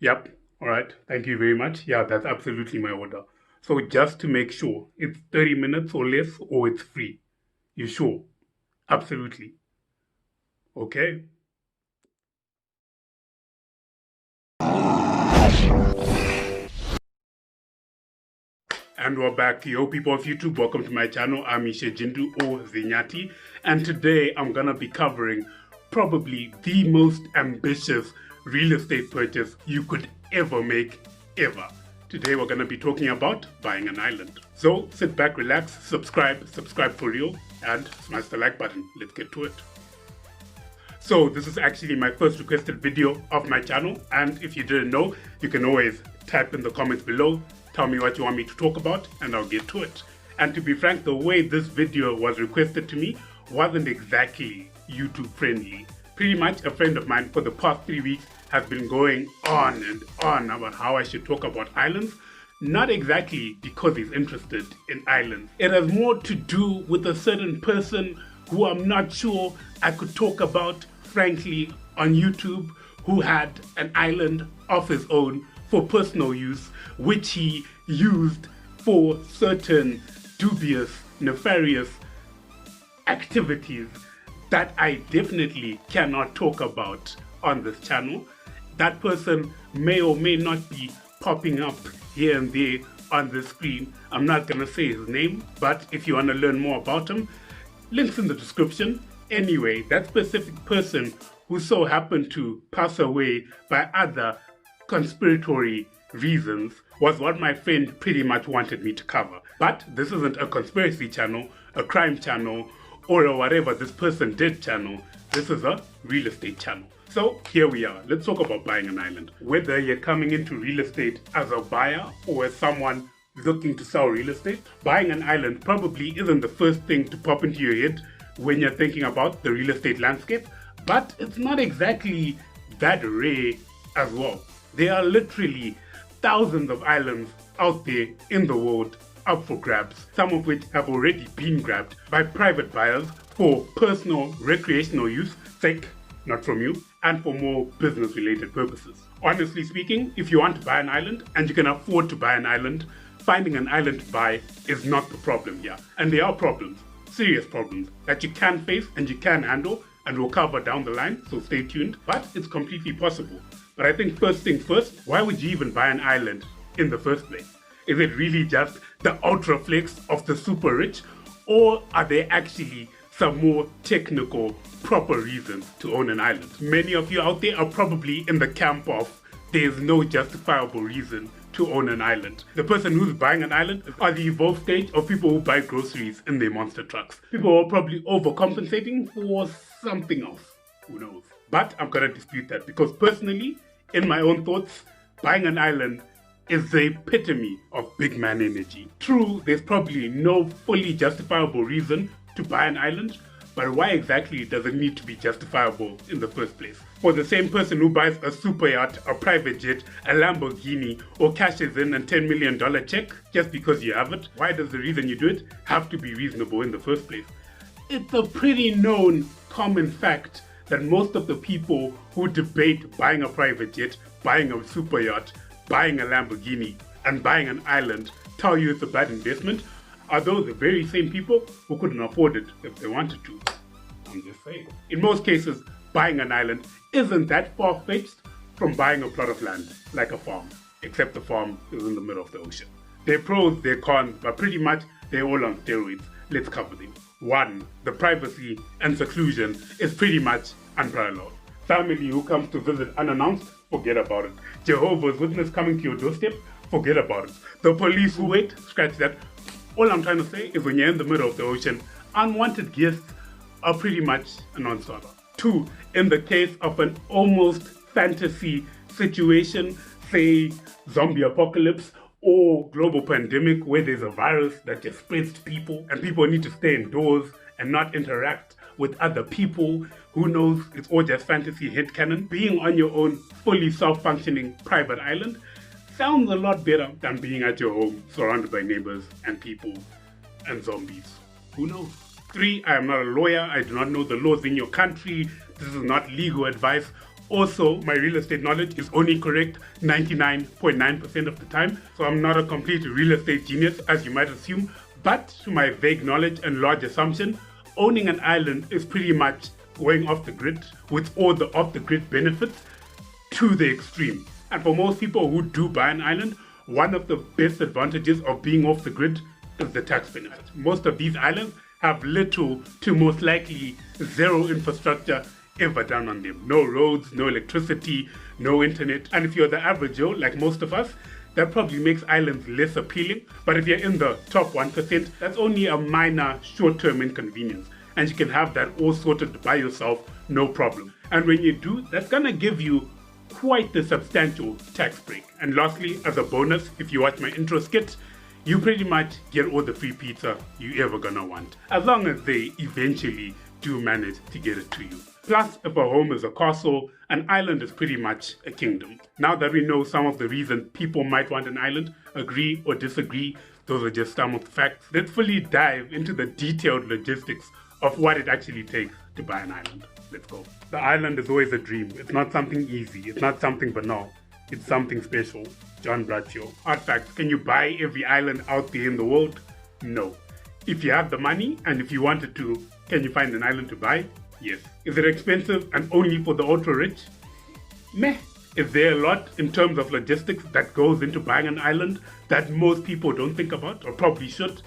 Yep. All right. Thank you very much. Yeah, that's absolutely my order. So just to make sure, it's 30 minutes or less, or it's free. You sure? Absolutely. Okay. And we're back. Yo, people of YouTube, welcome to my channel. I'm Ishe Jindu or Zinyati. And today I'm going to be covering probably the most ambitious real estate purchase you could ever make, ever. Today we're going to be talking about buying an island. So sit back, relax, subscribe for real, and smash the like button. Let's get to it. So this is actually my first requested video of my channel, and if you didn't know, you can always type in the comments below, tell me what you want me to talk about, and I'll get to it. And to be frank, the way this video was requested to me wasn't exactly YouTube friendly. Pretty much a friend of mine for the past 3 weeks has been going on and on about how I should talk about islands. Not exactly because he's interested in islands. It has more to do with a certain person who I'm not sure I could talk about frankly on YouTube, who had an island of his own for personal use, which he used for certain dubious, nefarious activities that I definitely cannot talk about on this channel. That person may or may not be popping up here and there on the screen. I'm not gonna say his name, but if you want to learn more about him, links in the description. Anyway, that specific person who so happened to pass away by other conspiratory reasons was what my friend pretty much wanted me to cover. But this isn't a conspiracy channel, a crime channel, or a whatever this person did channel. This is a real estate channel. So here we are. Let's talk about buying an island. Whether you're coming into real estate as a buyer or as someone looking to sell real estate, buying an island probably isn't the first thing to pop into your head when you're thinking about the real estate landscape, but it's not exactly that rare as well. There are literally thousands of islands out there in the world up for grabs, some of which have already been grabbed by private buyers for personal recreational use, sake, not from you, and for more business related purposes. Honestly speaking, if you want to buy an island and you can afford to buy an island, finding an island to buy is not the problem here. And there are problems, serious problems, that you can face and you can handle, and we'll cover down the line, so stay tuned, but it's completely possible. But I think first things first, why would you even buy an island in the first place? Is it really just the ultra flex of the super rich, or are there actually some more technical, proper reasons to own an island? Many of you out there are probably in the camp of there's no justifiable reason to own an island. The person who's buying an island are the evolved stage of people who buy groceries in their monster trucks. People are probably overcompensating for something else. Who knows? But I'm gonna dispute that because personally, in my own thoughts, buying an island is the epitome of big man energy. True, there's probably no fully justifiable reason to buy an island, but why exactly does it need to be justifiable in the first place? For the same person who buys a super yacht, a private jet, a Lamborghini, or cashes in a $10 million check just because you have it, why does the reason you do it have to be reasonable in the first place? It's a pretty known common fact that most of the people who debate buying a private jet, buying a super yacht, buying a Lamborghini, and buying an island tell you it's a bad investment are those the very same people who couldn't afford it if they wanted to. I'm just saying. In most cases, buying an island isn't that far-fetched from buying a plot of land, like a farm, except the farm is in the middle of the ocean. There are pros, there are cons, but pretty much they're all on steroids. Let's cover them. 1. The privacy and seclusion is pretty much unparalleled. Family who comes to visit unannounced, forget about it. Jehovah's Witness coming to your doorstep, forget about it. The police who wait, scratch that. All I'm trying to say is when you're in the middle of the ocean, unwanted guests are pretty much a non-starter. 2. In the case of an almost fantasy situation, say zombie apocalypse or global pandemic where there's a virus that just spreads to people and people need to stay indoors and not interact with other people, who knows, it's all just fantasy headcanon. Being on your own, fully self-functioning private island sounds a lot better than being at your home, surrounded by neighbors and people and zombies. Who knows? 3, I am not a lawyer. I do not know the laws in your country. This is not legal advice. Also, my real estate knowledge is only correct 99.9% of the time, so I'm not a complete real estate genius as you might assume, but to my vague knowledge and large assumption, owning an island is pretty much going off the grid with all the off the grid benefits to the extreme. And for most people who do buy an island, one of the best advantages of being off the grid is the tax benefit. Most of these islands have little to most likely zero infrastructure ever done on them. No roads, no electricity, no internet. And if you're the average Joe, like most of us, that probably makes islands less appealing. But if you're in the top 1%, that's only a minor short-term inconvenience. And you can have that all sorted by yourself, no problem. And when you do, that's gonna give you quite the substantial tax break. And lastly, as a bonus, if you watch my intro skit, you pretty much get all the free pizza you ever gonna want, as long as they eventually do manage to get it to you. Plus, if a home is a castle, an island is pretty much a kingdom. Now that we know some of the reasons people might want an island, agree or disagree, those are just some of the facts. Let's fully dive into the detailed logistics of what it actually takes to buy an island. Let's go. The island is always a dream. It's not something easy. It's not something banal. It's something special. John Bradshaw. Hard fact, can you buy every island out there in the world? No. If you have the money and if you wanted to, can you find an island to buy? Yes. Is it expensive and only for the ultra rich? Meh. Is there a lot in terms of logistics that goes into buying an island that most people don't think about or probably should?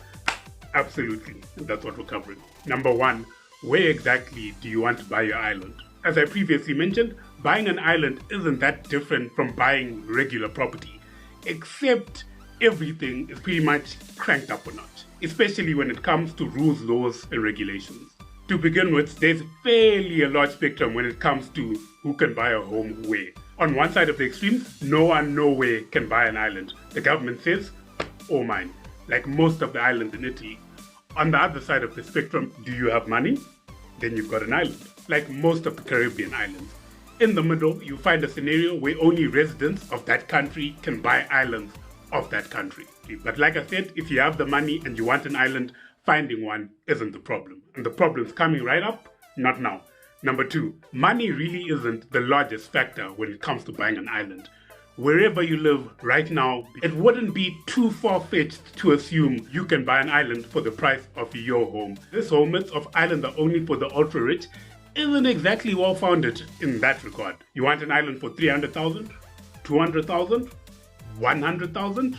Absolutely. That's what we're covering. Number one, where exactly do you want to buy your island? As I previously mentioned, buying an island isn't that different from buying regular property, except everything is pretty much cranked up a notch, especially when it comes to rules, laws, and regulations. To begin with, there's fairly a large spectrum when it comes to who can buy a home where. On one side of the extremes, no one nowhere can buy an island. The government says, all mine, like most of the islands in Italy. On the other side of the spectrum, do you have money? Then you've got an island, like most of the Caribbean islands. In the middle, you find a scenario where only residents of that country can buy islands of that country. But like I said, if you have the money and you want an island, finding one isn't the problem. And the problem's coming right up, not now. Number two, money really isn't the largest factor when it comes to buying an island. Wherever you live right now, it wouldn't be too far-fetched to assume you can buy an island for the price of your home. This whole myth of islands are only for the ultra-rich isn't exactly well-founded in that regard. You want an island for 300,000, 200,000, 100,000?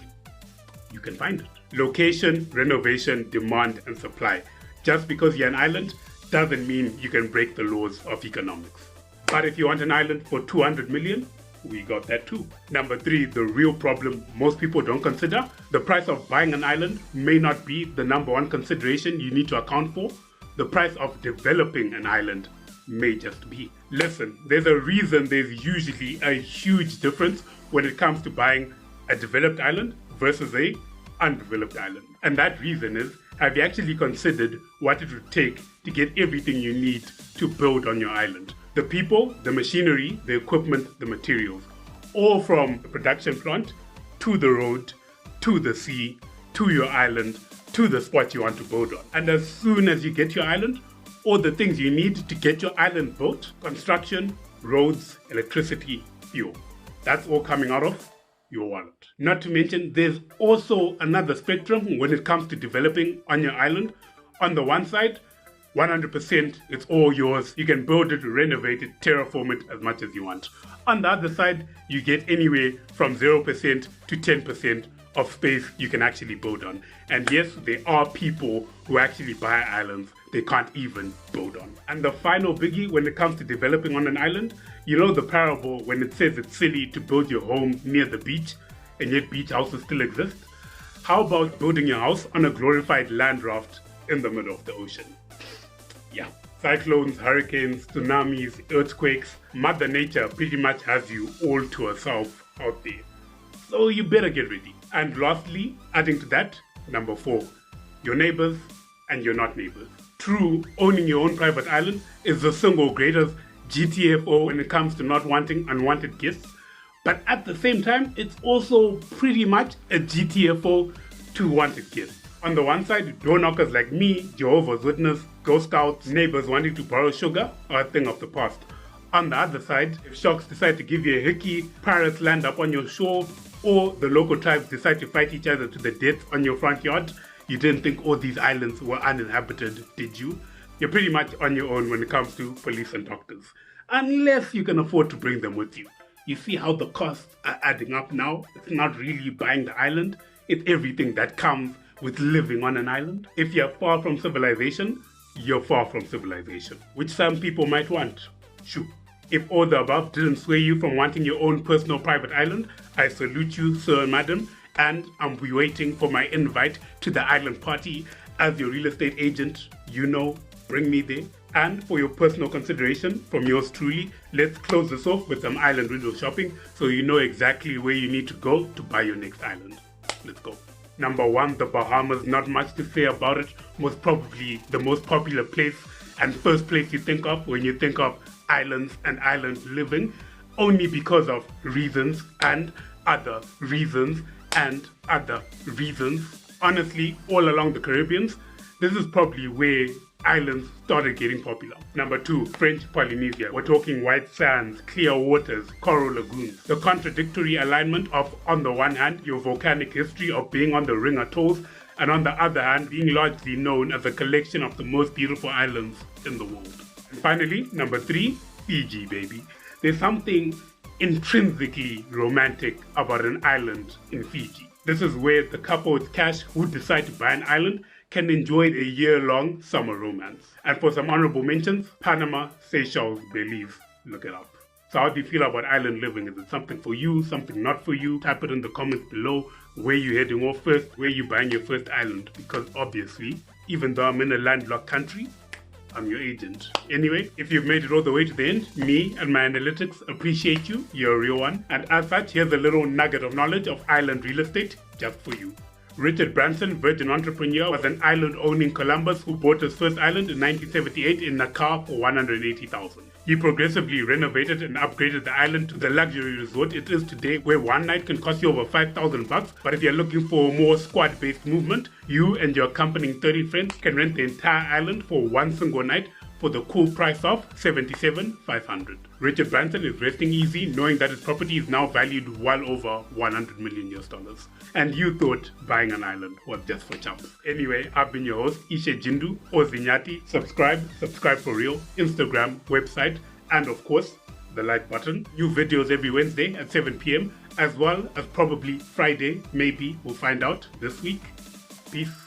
You can find it. Location, renovation, demand, and supply. Just because you're an island doesn't mean you can break the laws of economics. But if you want an island for 200 million, we got that too. Number three, the real problem most people don't consider. The price of buying an island may not be the number one consideration you need to account for. The price of developing an island may just be. Listen, there's a reason there's usually a huge difference when it comes to buying a developed island versus a undeveloped island. And that reason is, have you actually considered what it would take to get everything you need to build on your island? The people, the machinery, the equipment, the materials, all from the production plant to the road, to the sea, to your island, to the spot you want to build on. And as soon as you get your island, all the things you need to get your island built, construction, roads, electricity, fuel, that's all coming out of your wallet. Not to mention, there's also another spectrum when it comes to developing on your island. On the one side, 100% it's all yours. You can build it, renovate it, terraform it as much as you want. On the other side, you get anywhere from 0% to 10% of space you can actually build on. And yes, there are people who actually buy islands they can't even build on. And the final biggie when it comes to developing on an island, you know the parable when it says it's silly to build your home near the beach and yet beach houses still exist? How about building your house on a glorified land raft in the middle of the ocean? Yeah. Cyclones, hurricanes, tsunamis, earthquakes, Mother Nature pretty much has you all to herself out there. So you better get ready. And lastly, adding to that, number 4, your neighbors and your not neighbors. True, owning your own private island is the single greatest GTFO when it comes to not wanting unwanted guests, but at the same time, it's also pretty much a GTFO to wanted guests. On the one side, door knockers like me, Jehovah's Witness, Ghost Scouts, neighbors wanting to borrow sugar are a thing of the past. On the other side, if sharks decide to give you a hickey, pirates land up on your shore, or the local tribes decide to fight each other to the death on your front yard, you didn't think all these islands were uninhabited, did you? You're pretty much on your own when it comes to police and doctors. Unless you can afford to bring them with you. You see how the costs are adding up now? It's not really buying the island, it's everything that comes with living on an island. If you're far from civilization, you're far from civilization, which some people might want. Shoo. If all the above didn't sway you from wanting your own personal private island, I salute you, sir and madam, and I'm waiting for my invite to the island party. As your real estate agent, bring me there. And for your personal consideration from yours truly, let's close this off with some island window shopping so you know exactly where you need to go to buy your next island. Let's go. Number 1, the Bahamas. Not much to say about it. Most probably the most popular place and first place you think of when you think of islands and island living, only because of reasons and other reasons and other reasons. Honestly, all along the Caribbean, this is probably where islands started getting popular. Number 2, French Polynesia. We're talking white sands, clear waters, coral lagoons. The contradictory alignment of, on the one hand, your volcanic history of being on the ring atolls, and on the other hand, being largely known as a collection of the most beautiful islands in the world. And finally, number 3, Fiji, baby. There's something intrinsically romantic about an island in Fiji. This is where the couple with cash who decide to buy an island can enjoy a year-long summer romance. And for some honorable mentions, Panama, Seychelles, Belize. Look it up. So how do you feel about island living? Is it something for you, something not for you? Type it in the comments below. Where you heading off first? Where you buying your first island? Because obviously, even though I'm in a landlocked country, I'm your agent. Anyway, if you've made it all the way to the end, me and my analytics appreciate you. You're a real one. And as such, here's a little nugget of knowledge of island real estate just for you. Richard Branson, virgin entrepreneur, was an island-owning Columbus who bought his first island in 1978 in Nacar for $180,000. He progressively renovated and upgraded the island to the luxury resort it is today, where one night can cost you over $5,000. But if you're looking for a more squad-based movement, you and your accompanying 30 friends can rent the entire island for one single night for the cool price of $77,500. Richard Branson is resting easy knowing that his property is now valued well over $100 million. And you thought buying an island was just for chumps. Anyway, I've been your host, Ishe Jindu or Zinyati. Subscribe for real, Instagram, website, and of course, the like button. New videos every Wednesday at 7 p.m. as well as probably Friday, maybe, we'll find out this week. Peace.